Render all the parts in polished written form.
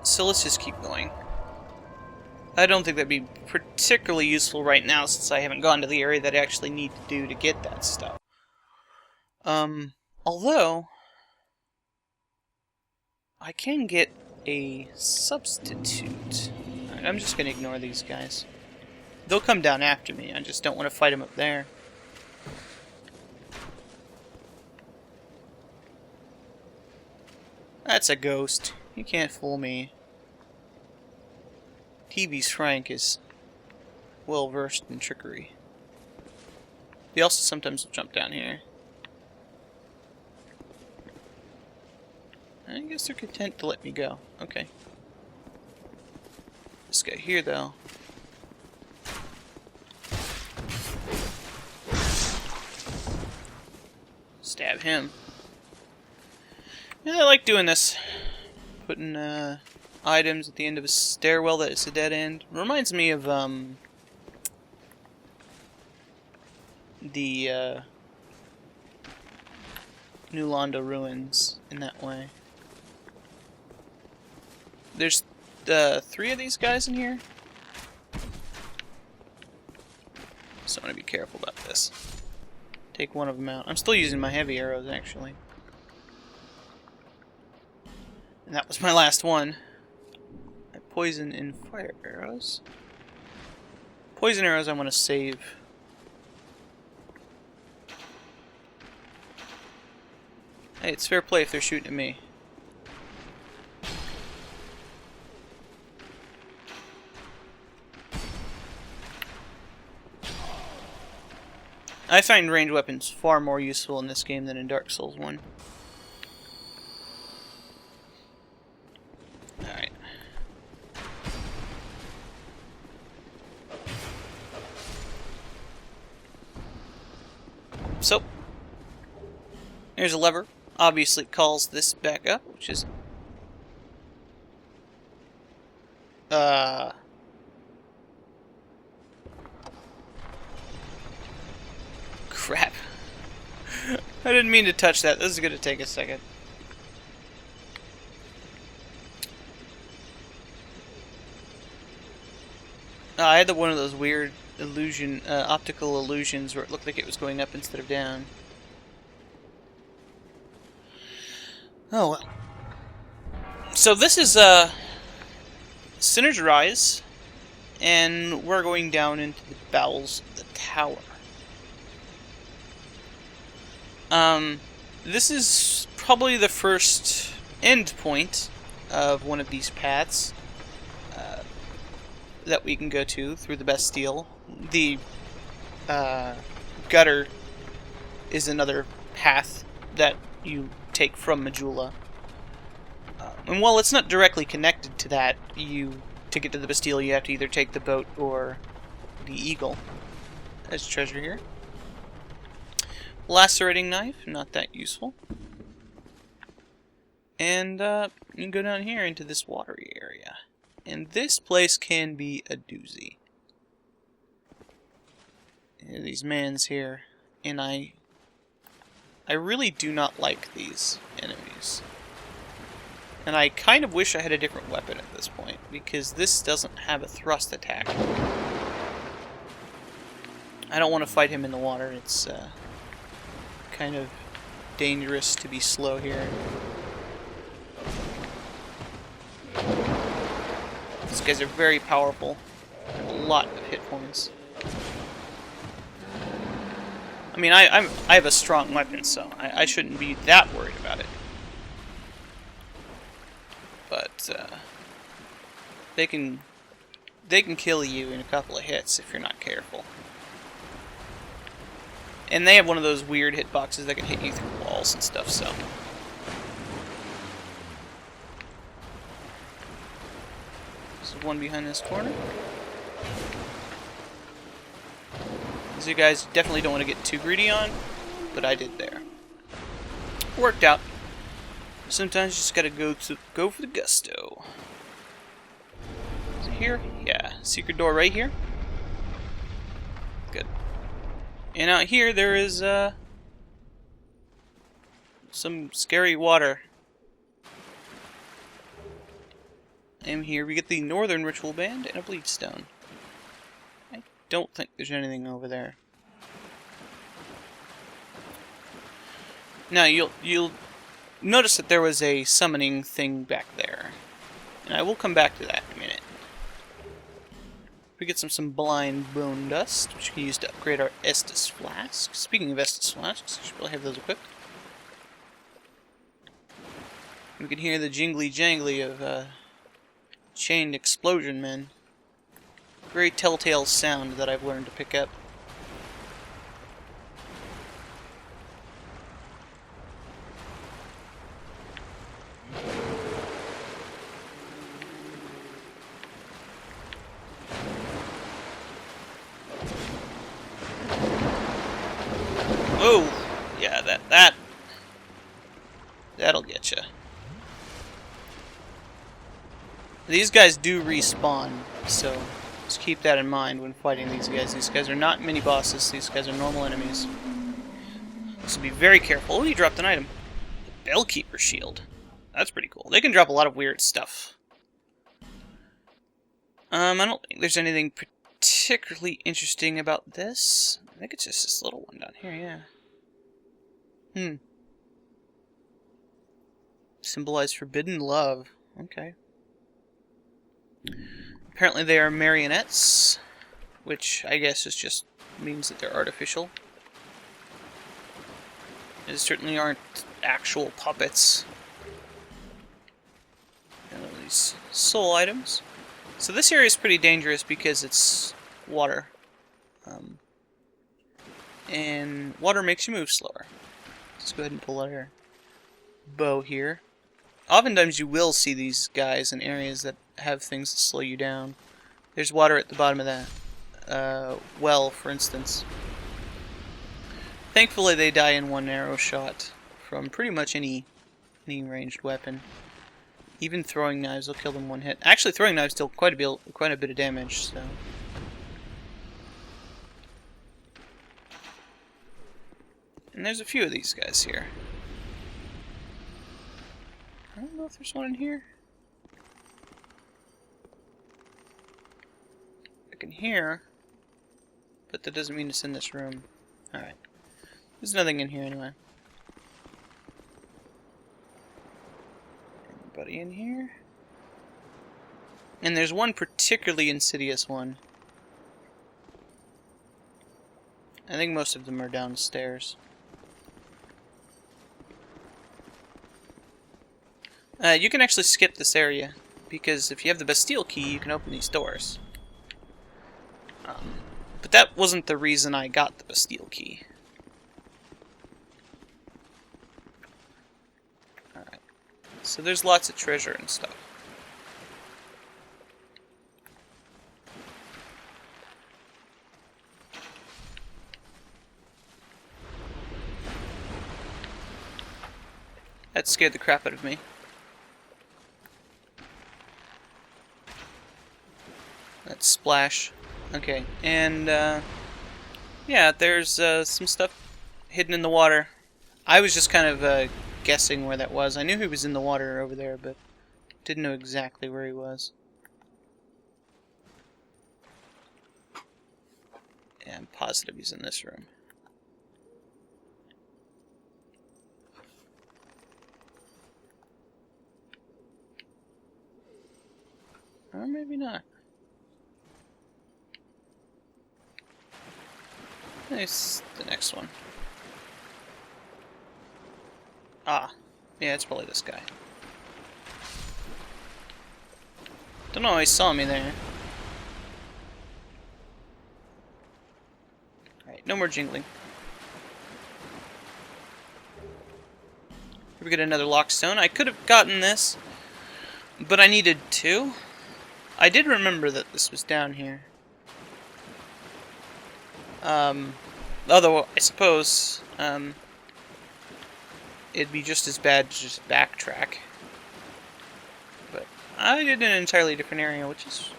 So let's just keep going. I don't think that'd be particularly useful right now since I haven't gone to the area that I actually need to do to get that stuff. Although I can get a substitute. Alright, I'm just gonna ignore these guys. They'll come down after me, I just don't want to fight them up there. That's a ghost. You can't fool me. TV's Frank is well versed in trickery. They also sometimes will jump down here. I guess they're content to let me go. Okay. This guy here, though. Stab him. Yeah, I like doing this. Putting items at the end of a stairwell that is a dead end. Reminds me of the New Londo ruins in that way. There's 3 of these guys in here. So I want to be careful about this. Take one of them out. I'm still using my heavy arrows, actually. And that was my last one. Poison and fire arrows. Poison arrows I want to save. Hey, it's fair play if they're shooting at me. I find ranged weapons far more useful in this game than in Dark Souls 1. Alright. So, here's a lever. Obviously it calls this back up, which is... Crap. I didn't mean to touch that. This is going to take a second. I had one of those weird optical illusions where it looked like it was going up instead of down. Oh well. So this is Sinner's Rise, and we're going down into the bowels of the tower. This is probably the first end point of one of these paths that we can go to through the Bastille. The gutter is another path that you take from Majula. And while it's not directly connected to that, to get to the Bastille, you have to either take the boat or the Eagle. There's treasure here. Lacerating knife, not that useful. And you can go down here into this watery area. And this place can be a doozy. These mans here, and I really do not like these enemies. And I kind of wish I had a different weapon at this point, because this doesn't have a thrust attack. I don't want to fight him in the water. It's kind of dangerous to be slow here. These guys are very powerful. A lot of hit points. I mean, I have a strong weapon, so I shouldn't be that worried about it. But they can kill you in a couple of hits if you're not careful. And they have one of those weird hitboxes that can hit you through walls and stuff, so. There's one behind this corner. These are guys you definitely don't want to get too greedy on, but I did there. Worked out. Sometimes you just gotta go for the gusto. Is it here? Yeah. Secret door right here. Good. And out here there is some scary water. And here we get the Northern Ritual Band and a Bleed Stone. I don't think there's anything over there. Now, you'll notice that there was a summoning thing back there. And I will come back to that in a minute. We get some blind bone dust, which we can use to upgrade our Estus flask. Speaking of Estus flasks, I should probably have those equipped. We can hear the jingly jangly of chained explosion men. Very telltale sound that I've learned to pick up. Oh, yeah, that'll get you. These guys do respawn, so just keep that in mind when fighting these guys. These guys are not mini bosses. These guys are normal enemies. So be very careful. Oh, you dropped an item. The Bellkeeper Shield. That's pretty cool. They can drop a lot of weird stuff. I don't think there's anything particularly interesting about this. I think it's just this little one down here, yeah. Symbolize forbidden love. Okay. Apparently they are marionettes, which I guess just means that they're artificial. They certainly aren't actual puppets. And all these soul items. So this area is pretty dangerous because it's water. And water makes you move slower. Let's go ahead and pull out our bow here. Oftentimes you will see these guys in areas that have things that slow you down. There's water at the bottom of that well, for instance. Thankfully they die in one arrow shot from pretty much any ranged weapon. Even throwing knives will kill them one hit. Actually, throwing knives deal quite a bit of damage, so... And there's a few of these guys here. I don't know if there's one in here. I can hear, but that doesn't mean it's in this room. Alright. There's nothing in here anyway. Anybody in here? And there's one particularly insidious one. I think most of them are downstairs. You can actually skip this area, because if you have the Bastille key, you can open these doors. But that wasn't the reason I got the Bastille key. Alright. So there's lots of treasure and stuff. That scared the crap out of me. Let's splash. Okay, and yeah, there's some stuff hidden in the water. I was just kind of guessing where that was. I knew he was in the water over there, but didn't know exactly where he was. Yeah, I'm positive he's in this room. Or maybe not. There's the next one. Ah, yeah, it's probably this guy. Don't know how he saw me there. Alright, no more jingling. Here we get another lockstone. I could have gotten this, but I needed two. I did remember that this was down here. Although, I suppose, it'd be just as bad to just backtrack. But I did an entirely different area, which is,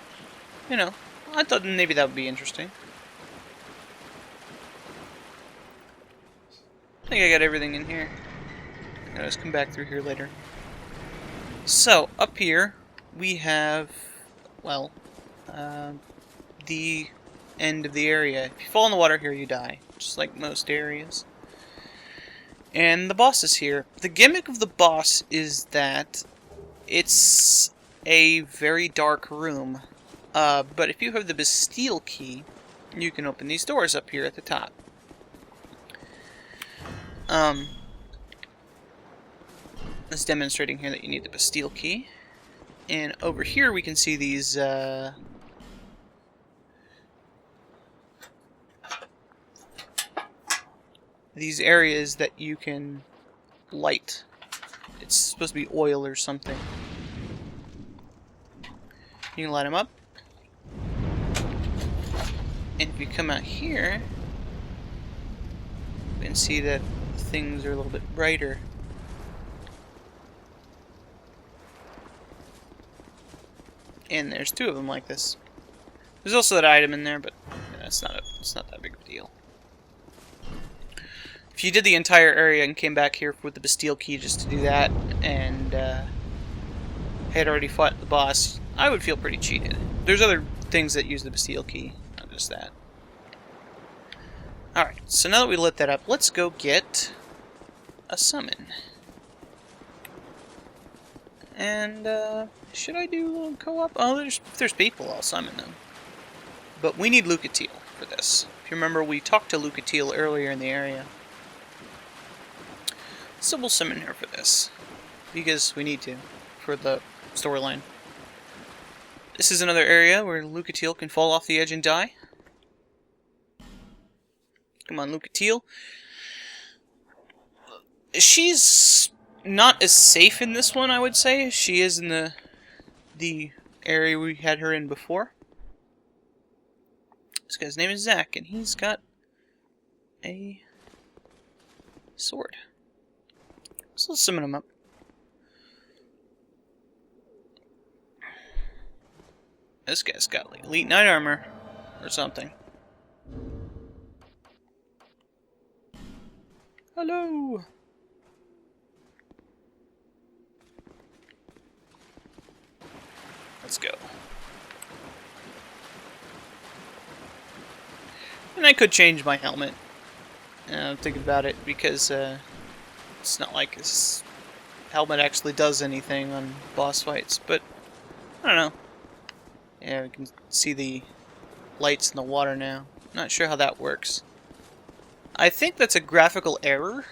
you know, I thought maybe that would be interesting. I think I got everything in here. I'll just come back through here later. So, up here, we have, well, the end of the area. If you fall in the water here, you die, just like most areas. And the boss is here. The gimmick of the boss is that it's a very dark room, but if you have the Bastille key, you can open these doors up here at the top. It's demonstrating here that you need the Bastille key. And over here we can see these areas that you can light. It's supposed to be oil or something. You can light them up. And if you come out here, you can see that things are a little bit brighter. And there's two of them like this. There's also that item in there, but it's not that big of a deal. If you did the entire area and came back here with the Bastille key just to do that, and had already fought the boss, I would feel pretty cheated. There's other things that use the Bastille key, not just that. Alright, so now that we lit that up, let's go get a summon. And, should I do a little co-op? Oh, if there's people, I'll summon them. But we need Lucatiel for this. If you remember, we talked to Lucatiel earlier in the area. So we'll summon her for this. Because we need to, for the storyline. This is another area where Lucatiel can fall off the edge and die. Come on, Lucatiel. She's not as safe in this one, I would say, as she is in the area we had her in before. This guy's name is Zach, and he's got a sword. So let's summon him up. This guy's got like Elite Knight armor or something. Hello! Let's go. And I could change my helmet. I'm thinking about it because it's not like this helmet actually does anything on boss fights, but I don't know. Yeah, we can see the lights in the water now. Not sure how that works. I think that's a graphical error.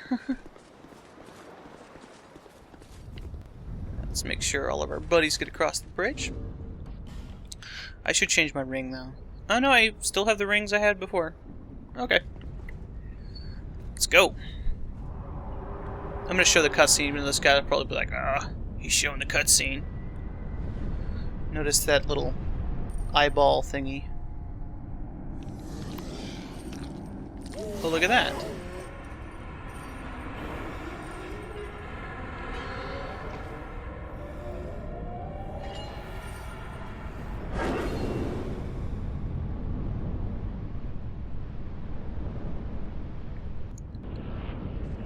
Let's make sure all of our buddies get across the bridge. I should change my ring, though. Oh no, I still have the rings I had before. Okay. Let's go. I'm gonna show the cutscene, even though this guy will probably be like, ah, he's showing the cutscene. Notice that little eyeball thingy. Oh, look at that.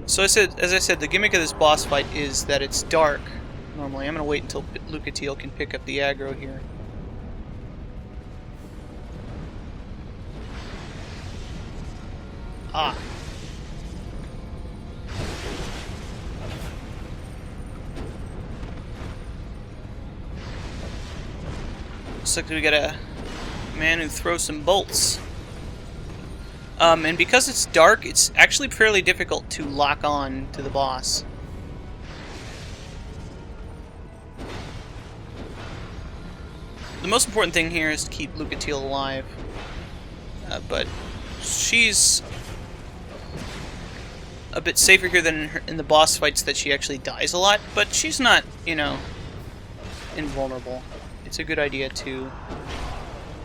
So as I said, the gimmick of this boss fight is that it's dark. Normally, I'm gonna wait until Lucatiel can pick up the aggro here. Ah. Looks like we got a man who throws some bolts. And because it's dark, it's actually fairly difficult to lock on to the boss. The most important thing here is to keep Lucatiel alive. But she's a bit safer here than in the boss fights that she actually dies a lot, but she's not, you know, invulnerable. It's a good idea to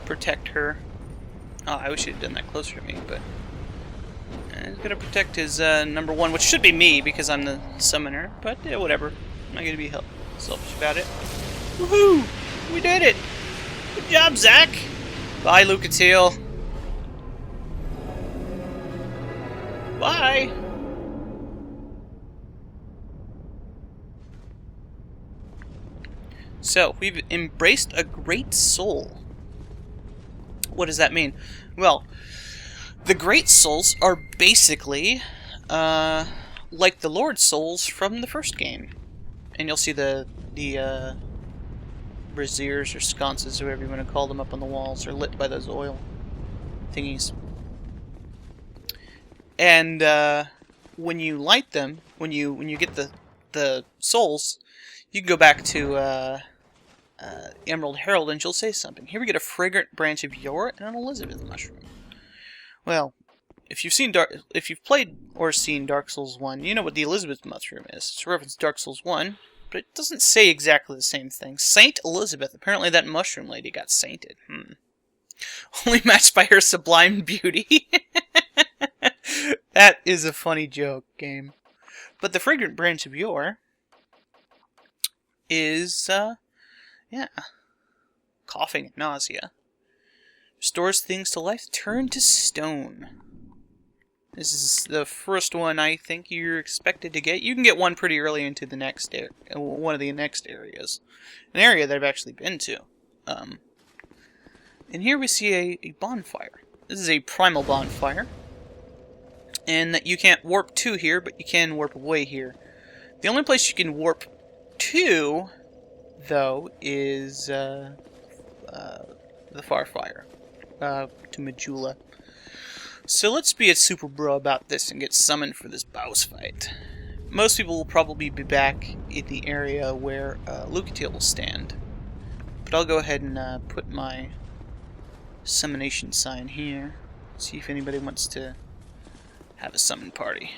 protect her. Oh, I wish he'd done that closer to me, but he's gonna protect his number one, which should be me because I'm the summoner. But yeah, whatever. I'm not gonna be selfish about it. Woohoo! We did it! Good job, Zach. Bye, Lucatiel. Bye. So, we've embraced a great soul. What does that mean? Well, the great souls are basically like the Lord souls from the first game. And you'll see the braziers or sconces, or whatever you want to call them, up on the walls are lit by those oil thingies. And when you light them, when you get the souls, you can go back to Emerald Herald and she'll say something. Here we get a fragrant branch of yore and an Elizabeth mushroom. Well, if you've played or seen Dark Souls 1, you know what the Elizabeth mushroom is. It's a reference to Dark Souls 1, but it doesn't say exactly the same thing. Saint Elizabeth. Apparently that mushroom lady got sainted. Only matched by her sublime beauty. That is a funny joke, game. But the fragrant branch of yore is, yeah, coughing and nausea. Restores things to life. Turn to stone. This is the first one I think you're expected to get. You can get one pretty early into the next one of the next areas. An area that I've actually been to. And here we see a bonfire. This is a primal bonfire. And that you can't warp to here, but you can warp away here. The only place you can warp to, though, is the Farfire. To Majula. So let's be a super bro about this and get summoned for this boss fight. Most people will probably be back in the area where Lucatiel will stand. But I'll go ahead and put my summonation sign here. See if anybody wants to have a summon party.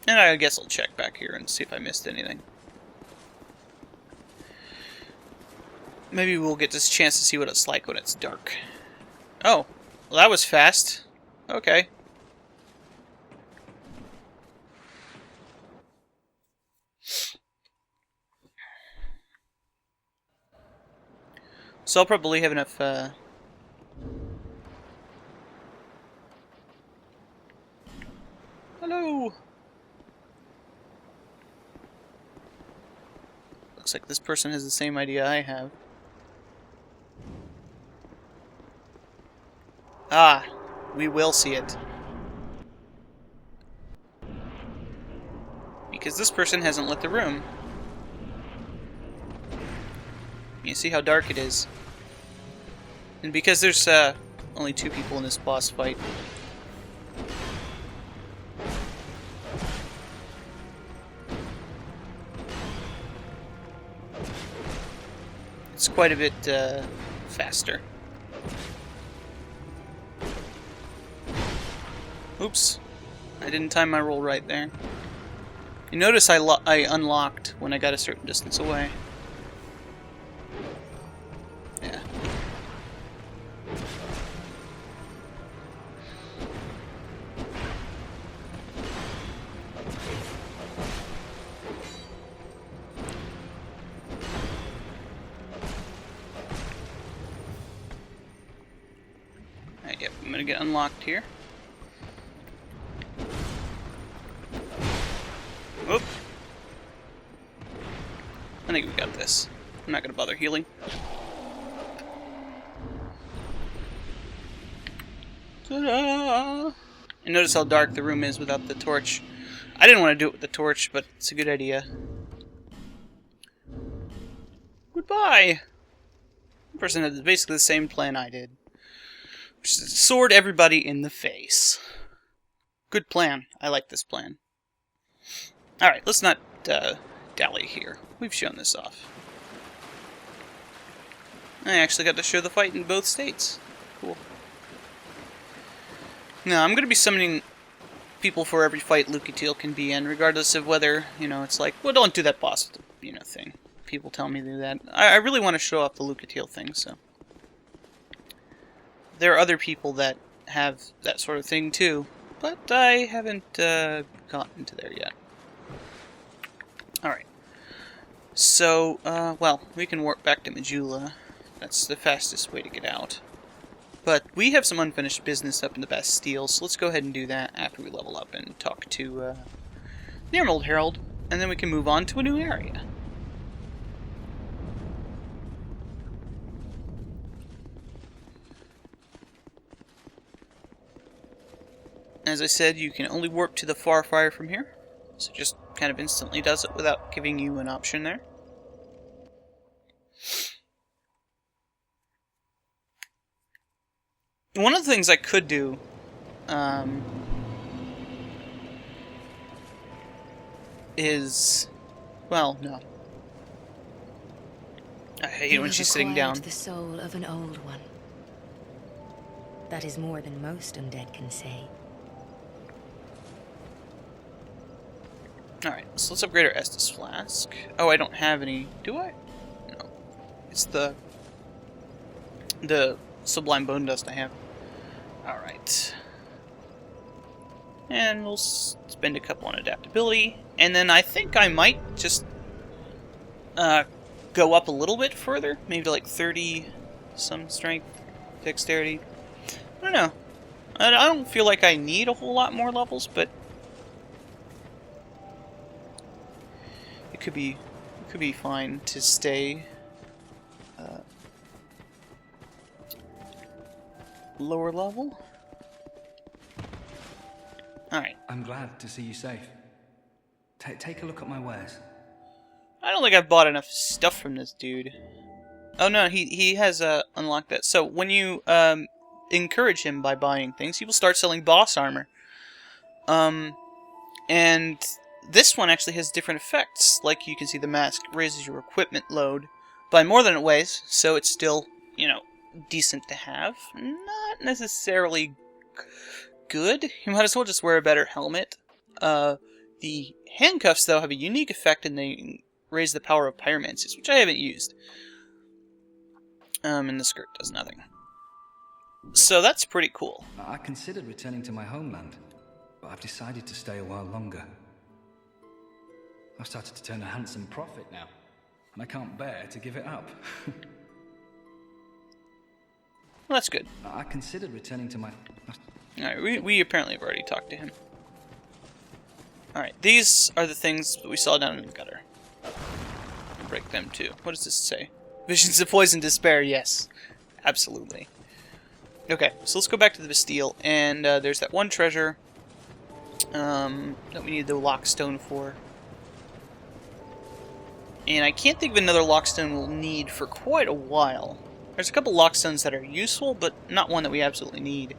And I guess I'll check back here and see if I missed anything. Maybe we'll get this chance to see what it's like when it's dark. Oh, well that was fast. Okay. So I'll probably have enough, Hello! Looks like this person has the same idea I have. Ah, we will see it. Because this person hasn't lit the room. You see how dark it is. And because there's only 2 people in this boss fight. It's quite a bit faster. Oops. I didn't time my roll right there. You notice I unlocked when I got a certain distance away. Yeah. Alright, yep, I'm gonna get unlocked here. Whoop. I think we got this. I'm not going to bother healing. Ta-da! And notice how dark the room is without the torch. I didn't want to do it with the torch, but it's a good idea. Goodbye! The person had basically the same plan I did. Which is sword everybody in the face. Good plan. I like this plan. Alright, let's not dally here. We've shown this off. I actually got to show the fight in both states. Cool. Now, I'm going to be summoning people for every fight Lucatiel can be in, regardless of whether, it's like, well, don't do that boss, thing. People tell me to do that. I really want to show off the Lucatiel thing, so. There are other people that have that sort of thing, too, but I haven't gotten to there yet. Alright. So, well, we can warp back to Majula. That's the fastest way to get out. But we have some unfinished business up in the Bastille, so let's go ahead and do that after we level up and talk to the Emerald Herald, and then we can move on to a new area. As I said, you can only warp to the far fire from here. So it just kind of instantly does it without giving you an option there. One of the things I could do is... Well, no. I hate when she's sitting down. The soul of an old one. That is more than most undead can say. Alright, so let's upgrade our Estus Flask. Oh, I don't have any... Do I? No. It's the Sublime Bone Dust I have. Alright. And we'll spend a couple on adaptability. And then I think I might just go up a little bit further. Maybe to like 30 some strength, dexterity. I don't know. I don't feel like I need a whole lot more levels, but it could be fine to stay lower level. Alright. I'm glad to see you safe. Take a look at my wares. I don't think I've bought enough stuff from this dude. Oh no, he has unlocked that. So when you encourage him by buying things, he will start selling boss armor. And this one actually has different effects. Like you can see, the mask raises your equipment load by more than it weighs, so it's still, you know, decent to have. Not necessarily good. You might as well just wear a better helmet. The handcuffs, though, have a unique effect, and they raise the power of pyromancies, which I haven't used. And the skirt does nothing. So that's pretty cool. I considered returning to my homeland, but I've decided to stay a while longer. I've started to turn a handsome profit now, and I can't bear to give it up. Well, that's good. I considered returning to my... Alright, we apparently have already talked to him. Alright, these are the things that we saw down in the gutter. Break them too. What does this say? Visions of poison, despair, yes. Absolutely. Okay, so let's go back to the Bastille, and there's that one treasure that we need the lockstone for. And I can't think of another lockstone we'll need for quite a while. There's a couple lockstones that are useful, but not one that we absolutely need.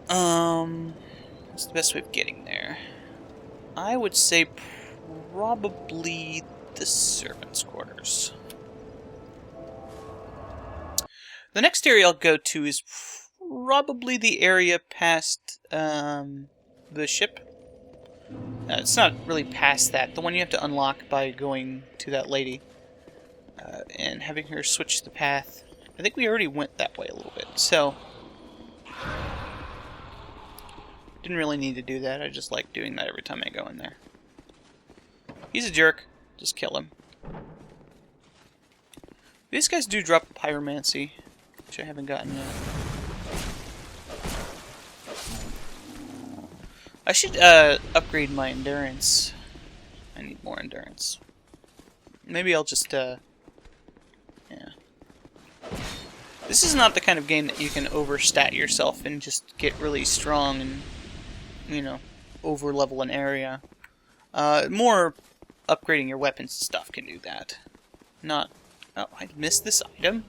What's the best way of getting there? I would say probably the servants' quarters. The next area I'll go to is probably the area past the ship. It's not really past that. The one you have to unlock by going to that lady and having her switch the path. I think we already went that way a little bit, so didn't really need to do that. I just like doing that every time I go in there. He's a jerk. Just kill him. These guys do drop pyromancy, which I haven't gotten yet. I should upgrade my endurance. I need more endurance. Maybe I'll just yeah. This is not the kind of game that you can overstat yourself and just get really strong and, you know, over-level an area. More upgrading your weapons and stuff can do that. Not... Oh, I missed this item?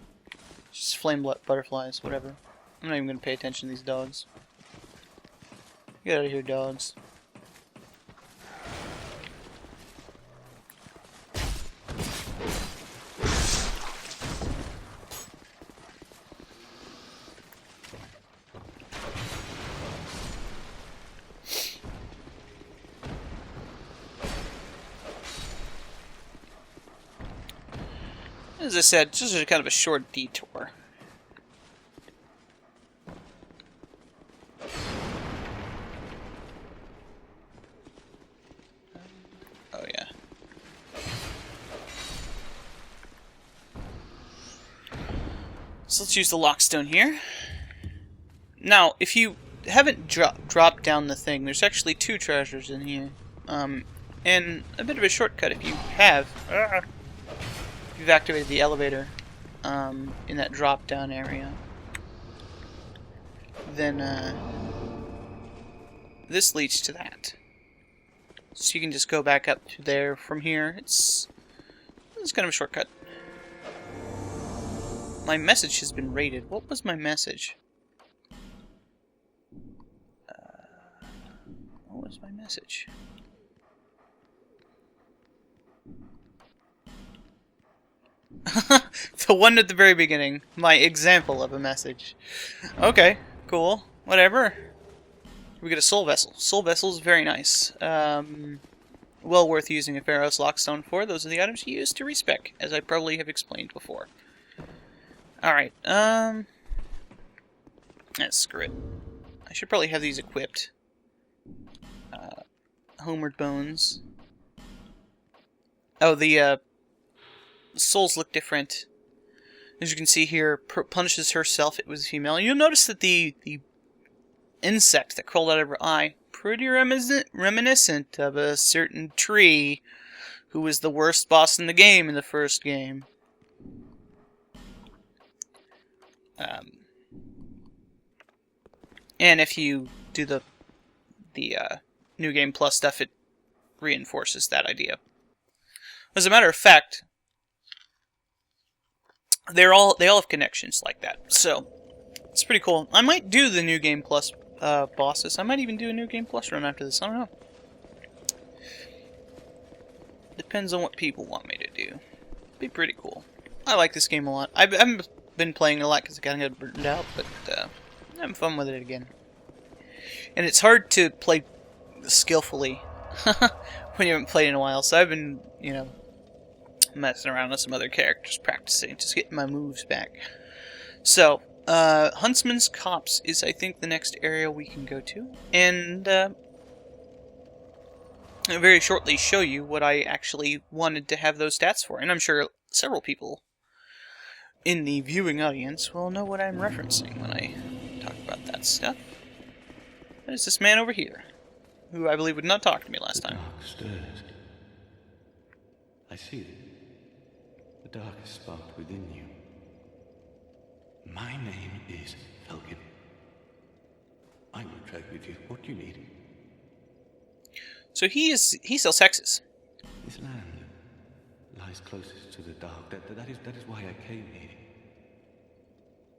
Just flame butterflies, whatever. I'm not even going to pay attention to these dogs. Get out of here, dogs. As I said, just a kind of a short detour. Oh yeah. So let's use the lockstone here. Now, if you haven't dropped down the thing, there's actually 2 treasures in here. And a bit of a shortcut if you have. You've activated the elevator in that drop-down area. then this leads to that. So you can just go back up to there from here. It's kind of a shortcut. My message has been raided. What was my message? What was my message? The one at the very beginning. My example of a message. Okay, cool. Whatever. We get a soul vessel. Soul vessel is very nice. Well worth using a Pharaoh's Lockstone for. Those are the items you use to respec, as I probably have explained before. Alright, screw it. I should probably have these equipped. Homeward Bones. Oh, the souls look different. As you can see here, punishes herself. It was female. You'll notice that the insect that crawled out of her eye, pretty reminiscent of a certain tree who was the worst boss in the game in the first game. And if you do the New Game Plus stuff, it reinforces that idea. As a matter of fact, they all have connections like that, so it's pretty cool. I might do the New Game Plus bosses. I might even do a New Game Plus run after this. I don't know. Depends on what people want me to do. Be pretty cool. I like this game a lot. I haven't been playing a lot because I kind of got burned out, but I'm having fun with it again. And it's hard to play skillfully when you haven't played in a while, so I've been, you know, messing around with some other characters, practicing, just getting my moves back. So, Huntsman's Copse is, I think, the next area we can go to, and I'll very shortly show you what I actually wanted to have those stats for, and I'm sure several people in the viewing audience will know what I'm referencing when I talk about that stuff. That is this man over here, who I believe would not talk to me last time. The dark stirs. I see it. The dark is sparked within you. My name is Falcon. I will trade with you what you need. So he sells hexes. This land lies closest to the dark. That is why I came here.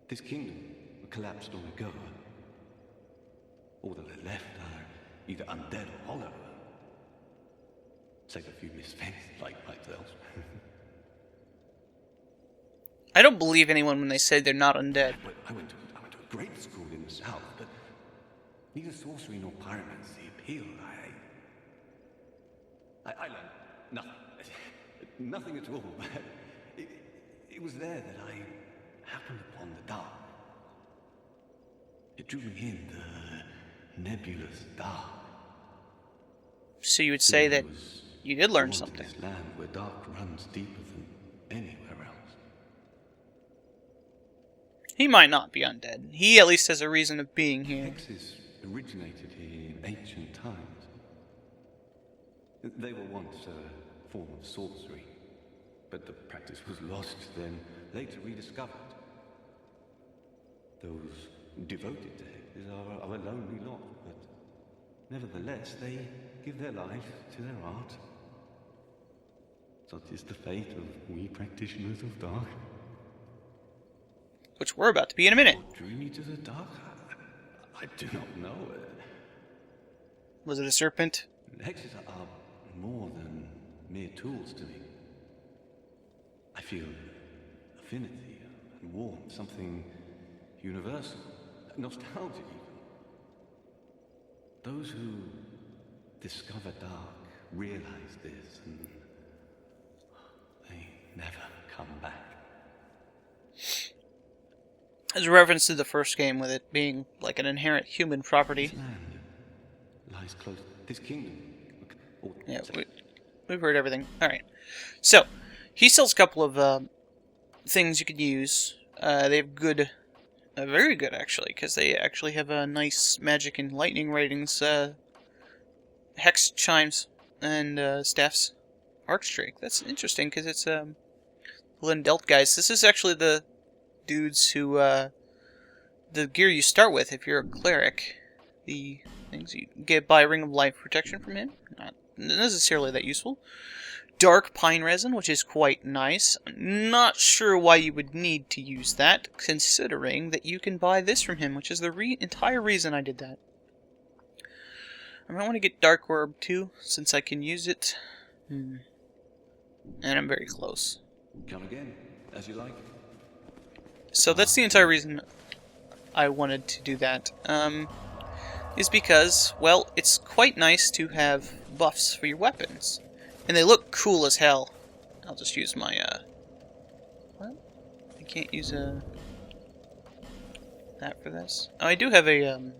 This kingdom collapsed long ago. All that are left are either undead or hollow. Save a few misfits like myself. I don't believe anyone when they say they're not undead. I went to a great school in the south, but neither sorcery nor pyromancy appealed. I learned nothing. Nothing at all. It was there that I happened upon the dark. It drew me in, the nebulous dark. So you would say that you did learn something. This land where dark runs deeper than anywhere else. He might not be undead. He at least has a reason of being here. Hexes originated here in ancient times. They were once a form of sorcery, but the practice was lost, then later rediscovered. Those devoted to hexes are a lonely lot, but nevertheless they give their life to their art. Such is the fate of we practitioners of dark. Which we're about to be in a minute. What drew me to the dark? I do not know. Was it a serpent? Hexes are more than mere tools to me. I feel affinity and warmth, something universal, nostalgia even. Those who discover dark realize this, and they never come back. As a reference to the first game, with it being like an inherent human property. This land lies close. This kingdom. Yeah, we've heard everything. Alright. So, he sells a couple of things you could use. They have good, very good actually, because they actually have nice magic and lightning ratings. Hex chimes and staffs. Archdrake. That's interesting because it's Lindelt guys. This is actually the dudes who the gear you start with if you're a cleric. The things you get by Ring of Life protection from him, not necessarily that useful. Dark pine resin, which is quite nice. Not sure why you would need to use that, considering that you can buy this from him, which is the entire reason I did that. I might want to get Dark Orb too, since I can use it. And I'm very close. Come again, as you like. So that's the entire reason I wanted to do that. Is because, well, it's quite nice to have buffs for your weapons. And they look cool as hell. I'll just use my, what? I can't use that for this. Oh, I do have a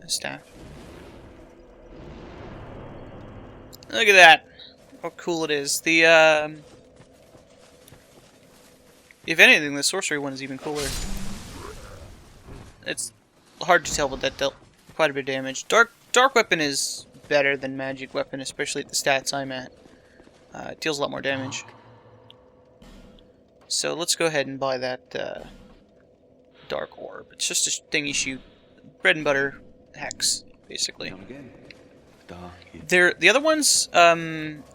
staff. Look at that! How cool it is. The, if anything, the sorcery one is even cooler. It's hard to tell, but that dealt quite a bit of damage. Dark weapon is better than magic weapon, especially at the stats I'm at. It deals a lot more damage. So let's go ahead and buy that Dark Orb. It's just a thing you shoot. Bread and butter hex, basically. Come again. The other ones are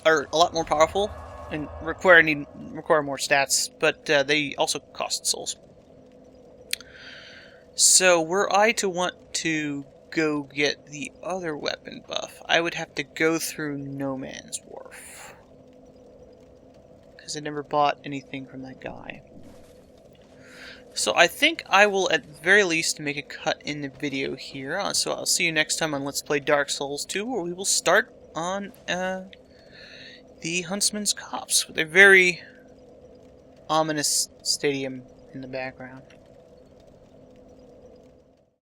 a lot more powerful and require more stats, but they also cost souls. So were I to want to go get the other weapon buff, I would have to go through No Man's Wharf, because I never bought anything from that guy. So I think I will at the very least make a cut in the video here. So I'll see you next time on Let's Play Dark Souls 2, where we will start on the Huntsman's Copse with a very ominous stadium in the background.